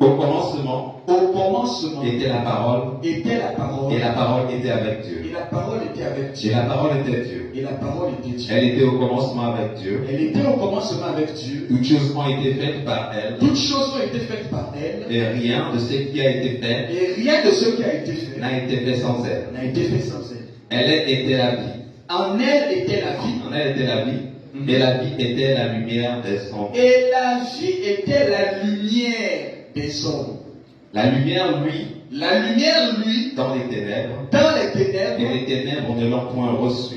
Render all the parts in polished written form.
Au commencement était la parole, et la parole était avec Dieu. Et la parole était avec Dieu. Et la parole était Dieu. Et la parole était Dieu. Elle était au commencement avec Dieu. Elle était au commencement avec Dieu. Toutes choses ont été faites par elle. Toutes choses ont été faites par elle. Et rien de ce qui a été fait. Et rien de ce qui a été fait n'a été fait sans elle. N'a été fait sans elle. Elle était la vie. En elle était la vie. En elle était la vie. Et la vie était la lumière des hommes. Et la vie était la lumière des hommes. La lumière, lui, dans les ténèbres, et les ténèbres ne l'ont point reçu.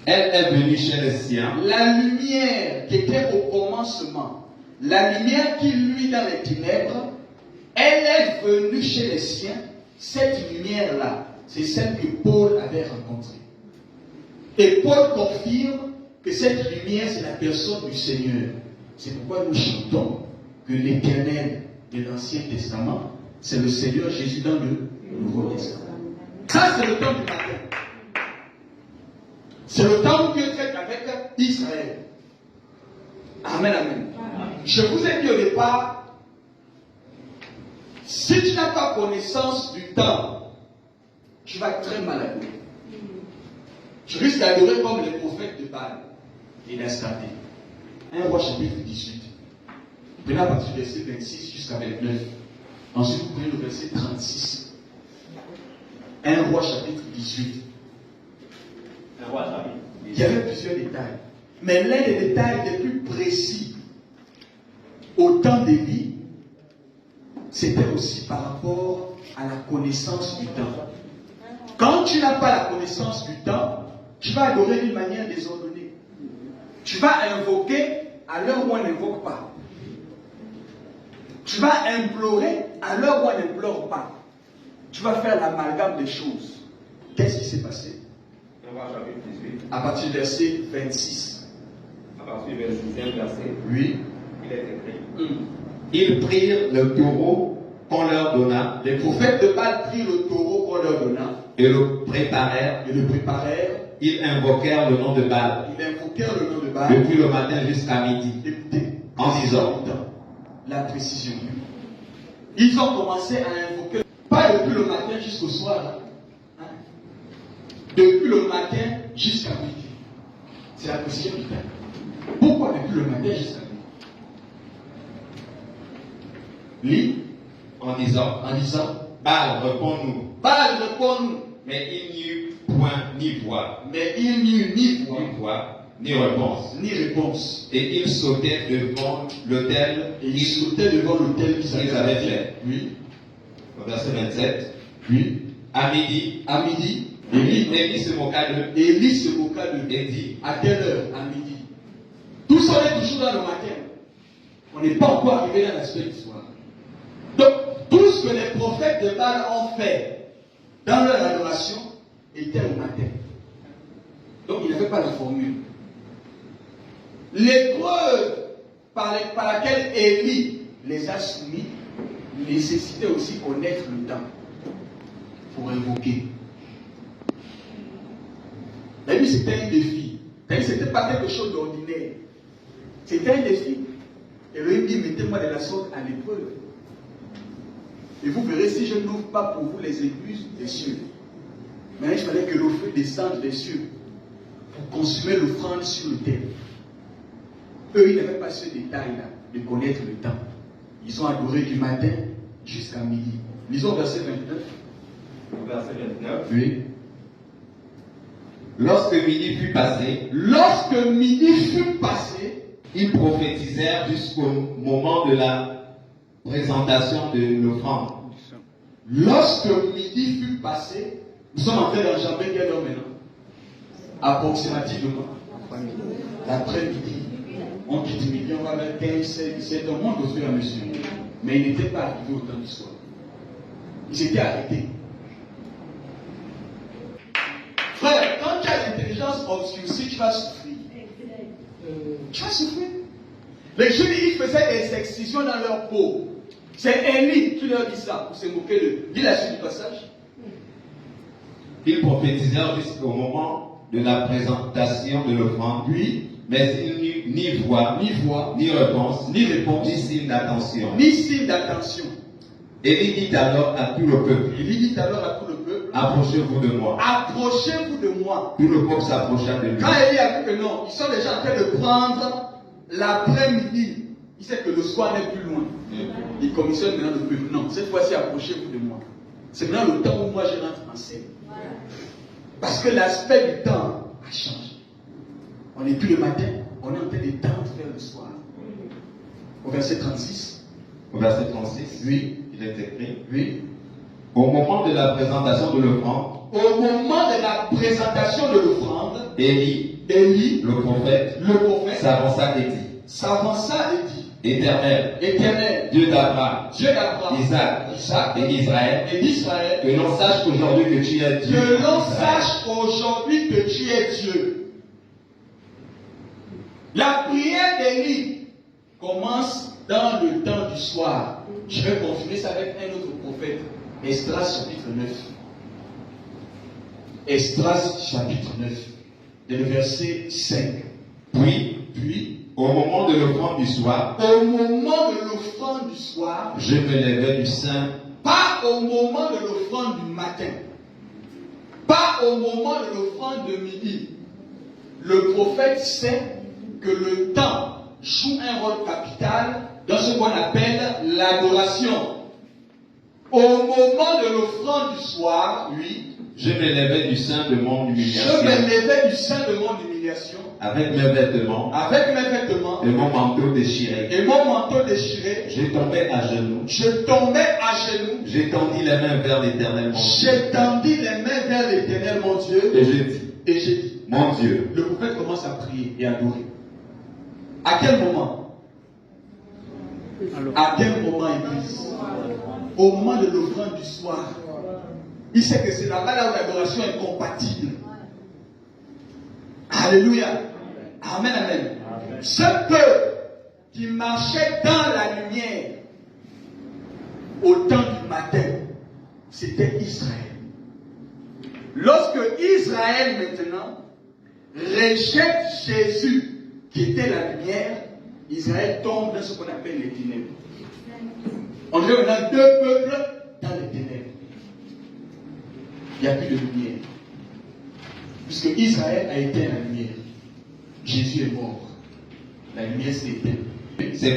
Elle est venue chez les siens. La lumière qui était au commencement, la lumière qui lui dans les ténèbres, elle est venue chez les siens. Cette lumière-là, c'est celle que Paul avait rencontrée. Et Paul confirme que cette lumière, c'est la personne du Seigneur. C'est pourquoi nous chantons que l'Éternel de l'Ancien Testament, c'est le Seigneur Jésus dans le Nouveau Testament. Ça, c'est le temps du matin. C'est le temps où Dieu traite avec Israël. Amen, amen. Je vous ai dit au départ, si tu n'as pas connaissance du temps, tu vas être très malade. Tu risques d'adorer comme les prophètes de Baal et d'Astarté. 1 Roi chapitre 18. Prenez à partir du verset 26 jusqu'à 29. Ensuite, vous prenez le verset 36. 1 Roi chapitre 18. Il y avait plusieurs détails. Mais l'un des détails les plus précis au temps d'Élie, c'était aussi par rapport à la connaissance du temps. Quand tu n'as pas la connaissance du temps, tu vas adorer d'une manière désordonnée. Tu vas invoquer à l'heure où on n'invoque pas. Tu vas implorer à l'heure où on n'implore pas. Tu vas faire l'amalgame des choses. Qu'est-ce qui s'est passé? À partir du verset 26. À partir du verset. Oui. Il est écrit. Ils prirent le taureau qu'on leur donna. Les prophètes de Baal prirent le taureau qu'on leur donna. Et le préparèrent. Ils invoquèrent le nom de Baal. Depuis le matin jusqu'à midi. Écoutez. En disant. La précision. Ils ont commencé à invoquer. Pas depuis le matin jusqu'au soir. Hein? Depuis le matin jusqu'à midi. C'est la précision du temps. Pourquoi depuis le matin jusqu'à midi? Lis. En disant. Baal, réponds-nous. Mais il n'y eut point ni voix. Ni réponse. Et ils sautaient devant l'autel. Qu'ils avaient fait. Oui. Au verset 27. Oui. À midi. Élie se moqua d'eux. Et dit. À quelle heure? À midi. Tout ça est toujours dans le matin. On n'est pas encore arrivé dans l'aspect du soir. Donc, tout ce que les prophètes de Baal ont fait dans leur adoration était au matin. Donc, ils n'avaient pas la formule. L'épreuve par laquelle Élie les a soumis nécessitait aussi connaître le temps pour invoquer. La vie, c'était un défi. Ce n'était pas quelque chose d'ordinaire. C'était un défi. Et Elohim dit, mettez-moi de la sorte à l'épreuve. Et vous verrez si je n'ouvre pas pour vous les écluses des cieux. Maintenant, il fallait que le feu descende des cieux pour consumer l'offrande sur le terre. Eux, ils n'avaient pas ce détail-là de connaître le temps. Ils ont adoré du matin jusqu'à midi. Lisons verset 29. Verset 29. Oui. Lorsque midi fut passé, ils prophétisèrent jusqu'au moment de la présentation de l'offrande. Lorsque midi fut passé, nous sommes en train d'enjamber quelle heure maintenant? Approximativement. L'après-midi. On quitte midi, on va vers 15, 16, 17, on monte au fur et à mesure. Mais il n'était pas arrivé au temps du soir. Il s'était arrêté. Frère, quand tu as l'intelligence obscurcie, tu vas souffrir. Tu vas souffrir. Les Juifs, ils faisaient des excisions dans leur peau. C'est Élie qui leur dit ça pour se moquer d'eux. Dis la suite du passage. Ils prophétisèrent jusqu'au moment de la présentation de l'offrande. Oui. Mais il n'eut ni voix, ni réponse, ni signe d'attention. Élie dit alors à tout le peuple, approchez-vous de moi. Tout le peuple s'approcha de lui. Quand Élie a vu que non, ils sont déjà en train de prendre l'après-midi, il sait que le soir n'est plus loin. Il commissionne maintenant le peuple. Non, cette fois-ci, approchez-vous de moi. C'est maintenant le temps où moi je rentre en scène. Parce que l'aspect du temps a changé. On n'est plus le matin, on est en train de tendre vers le soir. Au verset 36. Au verset 36, oui. Il est écrit, oui. Au moment de la présentation de l'offrande, Élie, le prophète, s'avança et dit, Éternel, Dieu d'Abraham, Isaac et d'Israël, que l'on sache aujourd'hui que tu es Dieu. La prière d'Élie commence dans le temps du soir. Je vais confirmer ça avec un autre prophète. Esdras chapitre 9. Esdras chapitre 9. Le verset 5. Puis, au moment de l'offrande du soir, je me levai du sein. Pas au moment de l'offrande du matin. Pas au moment de l'offrande de midi. Le prophète sait que le temps joue un rôle capital dans ce qu'on appelle l'adoration. Au moment de l'offrande du soir, je me levai du sein de mon humiliation. Avec mes vêtements. Et mon manteau déchiré. Je tombais à genoux. J'étendis les mains vers l'Éternel mon Dieu. Et j'ai dit, mon Dieu. Le prophète commence à prier et à adorer. À quel moment? À quel moment, Église? Au moment de l'offrande du soir. Il sait que c'est là-bas là où l'adoration est compatible. Alléluia. Amen, amen. Ce peuple qui marchait dans la lumière au temps du matin, c'était Israël. Lorsque Israël maintenant rejette Jésus qui était la lumière, Israël tombe dans ce qu'on appelle les ténèbres. On dirait maintenant deux peuples dans les ténèbres. Il n'y a plus de lumière. Puisque Israël a éteint la lumière. Jésus est mort. La lumière s'est éteinte. C'est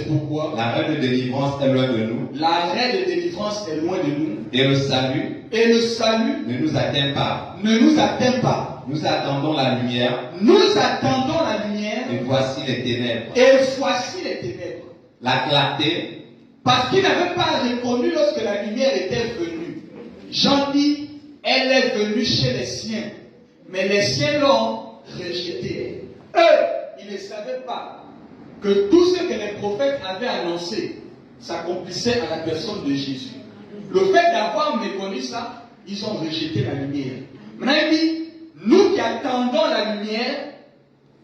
pourquoi l'arrêt de délivrance est loin de nous. Et le salut ne nous atteint pas. Nous attendons la lumière. Et voici les ténèbres. La clarté. Parce qu'il n'avait pas reconnu lorsque la lumière était venue. Jean dit, elle est venue chez les siens. Mais les siens l'ont rejetée. Eux, ils ne savaient pas que tout ce que les prophètes avaient annoncé s'accomplissait à la personne de Jésus. Le fait d'avoir méconnu ça, ils ont rejeté la lumière. Maintenant, il dit, nous qui attendons la lumière,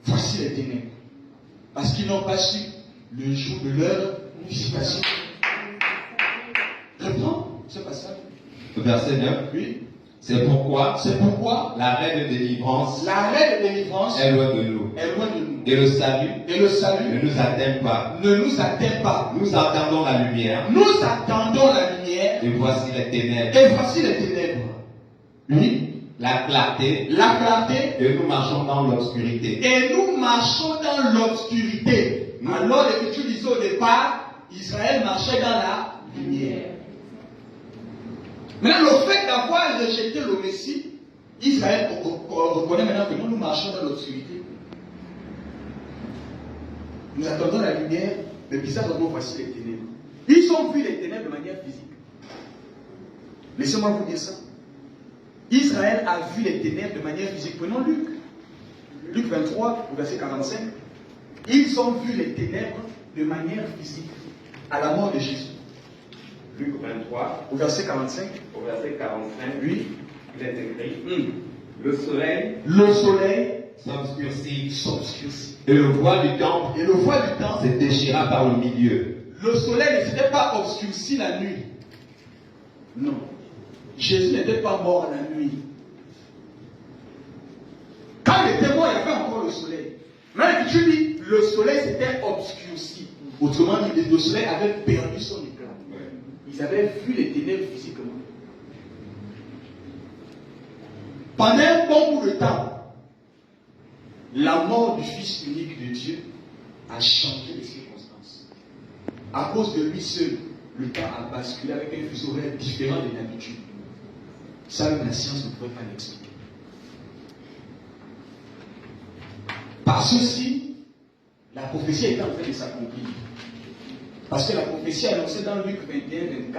voici les ténèbres. Parce qu'ils n'ont pas su le jour de leur visitation. Reprends ce passage. Verset 9. Oui. C'est pourquoi l'arrêt de délivrance est loin de nous. Et le salut ne nous atteint pas. Nous attendons la lumière. Et voici les ténèbres. Oui. La clarté. Et nous marchons dans l'obscurité. Alors l'Écriture disait au départ, Israël marchait dans la lumière. Maintenant, le fait d'avoir rejeté le Messie, Israël reconnaît maintenant que nous marchons dans l'obscurité. Nous attendons la lumière, mais bizarrement, voici les ténèbres. Ils ont vu les ténèbres de manière physique. Laissez-moi vous dire ça. Israël a vu les ténèbres de manière physique. Prenons Luc. Luc 23, au verset 45. Ils ont vu les ténèbres de manière physique à la mort de Jésus. Luc 23, au verset 45. Au verset 45, oui. Il est écrit, le soleil s'obscurcit. Et le voile du temple se déchira par le milieu. Le soleil ne s'était pas obscurci la nuit. Non. Jésus n'était pas mort la nuit. Quand il était mort, il y avait encore le soleil. Mais tu dis, le soleil s'était obscurci. Autrement dit, le soleil avait perdu son éclat. Ils avaient vu les ténèbres physiquement. Pendant un bon bout de temps, la mort du Fils unique de Dieu a changé les circonstances. À cause de lui seul, le temps a basculé avec un fuseau horaire différent de d'habitude. Ça, même la science ne pouvait pas l'expliquer. Par ceci, la prophétie est en train de s'accomplir. Parce que la prophétie annoncée dans Luc 21-24,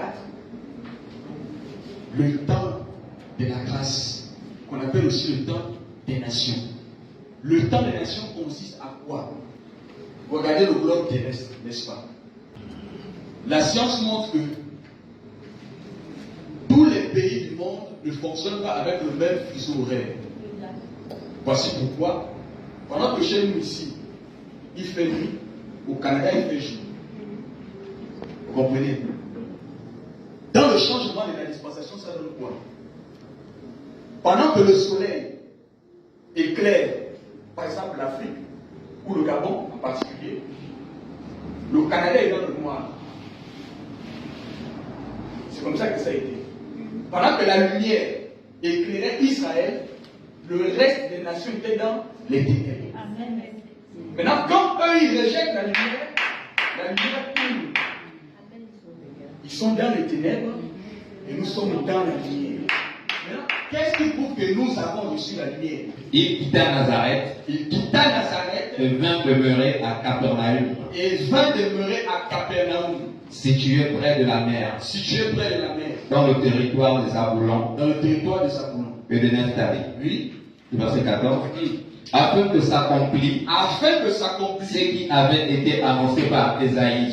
le temps de la grâce, qu'on appelle aussi le temps des nations. Le temps des nations consiste à quoi? Regardez le globe terrestre, n'est-ce pas? La science montre que tous les pays du monde ne fonctionnent pas avec le même fuseau horaire. Voici pourquoi, pendant que chez nous ici, il fait nuit, au Canada il fait jour. Vous comprenez? Dans le changement de la dispensation, ça donne quoi? Pendant que le soleil éclaire, par exemple l'Afrique, ou le Gabon en particulier, le Canada est dans le noir. C'est comme ça que ça a été. Pendant que la lumière éclairait Israël, le reste des nations étaient dans les ténèbres. Maintenant, quand eux ils rejettent la lumière tombe. Ils sont dans les ténèbres et nous sommes dans la lumière. Maintenant, qu'est-ce qui prouve que nous avons reçu la lumière? Il quitta Nazareth. Et vint demeurer à Capernaum. Situé près de la mer. Dans le territoire de Zabulon. Et de Nephtali. Oui. Verset 14. Afin que s'accomplisse ce qui avait été annoncé par Ésaïe.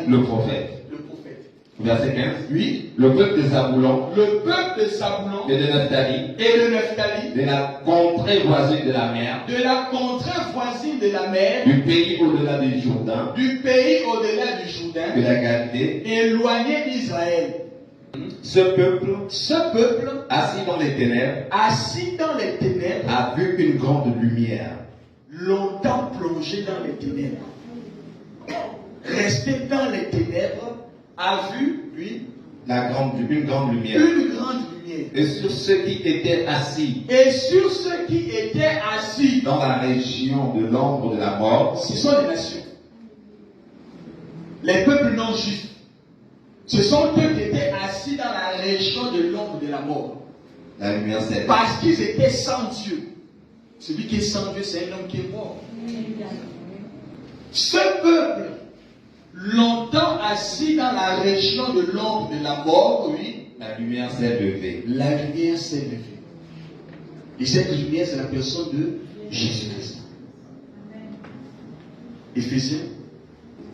Le prophète. Verset 15. Oui. Le peuple de Zabulon. Et de Nephtali. De la contrée voisine de la mer. Du pays au-delà du Jourdain. De la Galilée. Éloigné d'Israël. Ce peuple, assis dans les ténèbres, a vu une grande lumière. Longtemps plongé dans les ténèbres, resté dans les ténèbres, a vu, lui, une grande lumière. Et sur ceux qui étaient assis, dans la région de l'ombre de la mort, ce sont les nations, les peuples non juifs. Ce sont eux qui étaient assis dans la région de l'ombre de la mort. La lumière s'est. Parce qu'ils étaient sans Dieu. Celui qui est sans Dieu, c'est un homme qui est mort. Ce peuple, longtemps assis dans la région de l'ombre de la mort, oui, la lumière s'est levée. Et cette lumière, c'est la personne de Jésus-Christ.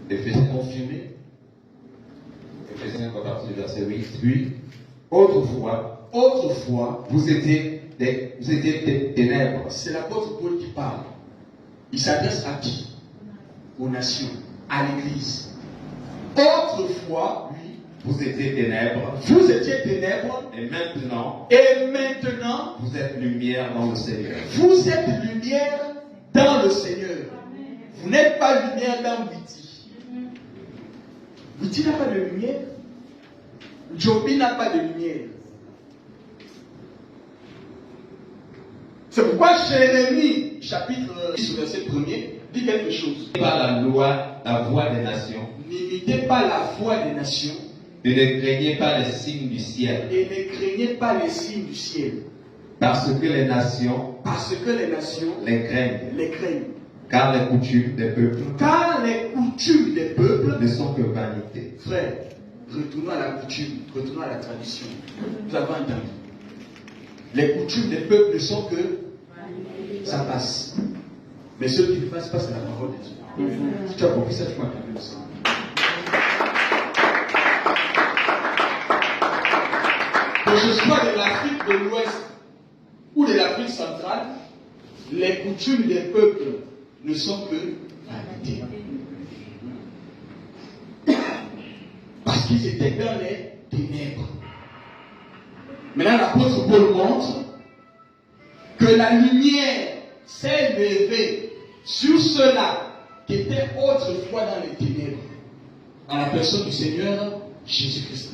Éphésiens confirmé. Éphésiens, verset 8. Oui. Autrefois, vous étiez des ténèbres. C'est l'apôtre Paul qui parle. Il s'adresse à qui? Aux nations, à l'église. Autrefois, oui, vous étiez ténèbres. Et maintenant, vous êtes lumière dans le Seigneur. Vous n'êtes pas lumière dans Witi. Witi n'a pas de lumière. Joby n'a pas de lumière. C'est pourquoi Jérémie, chapitre 10, verset 1er, dit quelque chose. Par la voix des nations. N'imitez pas la voix des nations. Et ne craignez pas les signes du ciel. Parce que les nations les craignent. Car les coutumes des peuples ne sont que vanité. Frère, retournons à la coutume, retournons à la tradition. Vous avez entendu. Les coutumes des peuples ne sont que ça passe. Mais ce qui ne passe pas, c'est la parole de Dieu. Si tu as compris ça, tu peux appeler le sang. Que ce soit de l'Afrique de l'Ouest ou de l'Afrique centrale, les coutumes des peuples ne sont que vanité. Parce qu'ils étaient dans les ténèbres. Maintenant, l'apôtre Paul montre que la lumière s'est levé sur ceux-là qui étaient autrefois dans les ténèbres, dans la personne du Seigneur Jésus-Christ.